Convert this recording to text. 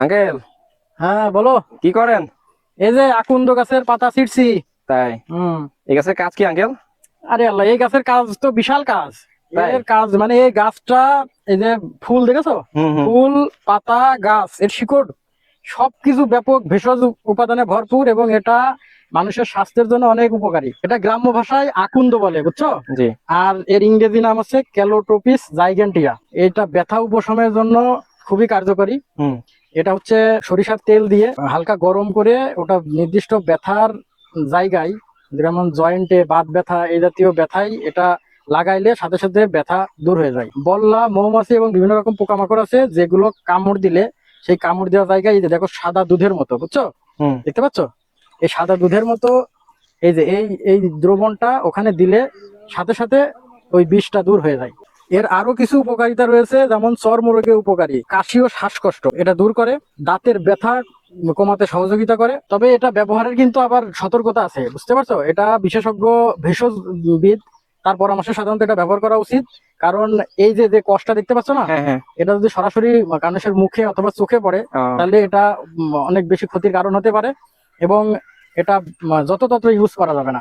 Uncle, হ্যাঁ বলো। কি করেন? এই যে আকন্দ গাছের পাতা ছিঁড়ছি। তাই? হুম। এই গাছের কাজ কি আঙ্কেল? আরে আল্লাহ, এই গাছের কাজ তো বিশাল কাজ। তাই? এর কাজ মানে এই গাছটা, এই যে ফুল দেখেছো, হুম হুম। ফুল, পাতা, গাছ, এর শিকড় সবকিছু ব্যাপক ভেষজ উপাদানে ভরপুর, এবং এটা মানুষের স্বাস্থ্যের জন্য অনেক উপকারী। এটা গ্রাম্য ভাষায় আকুন্দ বলে, বুঝছো? জি। আর এর ইংরেজি নাম হচ্ছে ক্যালোট্রোপিস জাইগেন্টিয়া। এটা ব্যথা উপশমের জন্য খুবই কার্যকরী। হুম। এটা হচ্ছে সরিষার তেল দিয়ে হালকা গরম করে ওটা নির্দিষ্ট ব্যথার জায়গায়, যেমন জয়েন্টে, বাত ব্যথা, এই জাতীয় ব্যথায় এটা লাগাইলে সাথে সাথে ব্যথা দূর হয়ে যায়। বল্লা, মৌমাছি এবং বিভিন্ন রকম পোকামাকড় আছে যেগুলো কামড় দিলে, সেই কামড় দেওয়া জায়গায় এই যে দেখো সাদা দুধের মতো, বুঝছো? হুম। দেখতে পাচ্ছ? এই সাদা দুধের মতো এই যে এই এই দ্রবণটা ওখানে দিলে সাথে সাথে ওই বিষটা দূর হয়ে যায়। এর আরো কিছু উপকারিতা রয়েছে, যেমন চর্মরোগে উপকারী, কাশি ও শ্বাসকষ্ট এটা দূর করে, দাঁতের ব্যথা কমাতে সহযোগিতা করে। তবে এটা ব্যবহারের কিন্তু আবার সতর্কতা আছে, বুঝতে পারছো? এটা বিশেষজ্ঞ ভেষজবিদ তার পরামর্শে সাধারণত এটা ব্যবহার করা উচিত। কারণ এই যে যে কষ্টটা দেখতে পাচ্ছ না, হ্যাঁ হ্যাঁ। এটা যদি সরাসরি মানুষের মুখে অথবা চোখে পড়ে, ও। তাহলে এটা অনেক বেশি ক্ষতির কারণ হতে পারে। এবং এটা যত তত ইউজ করা যাবে না।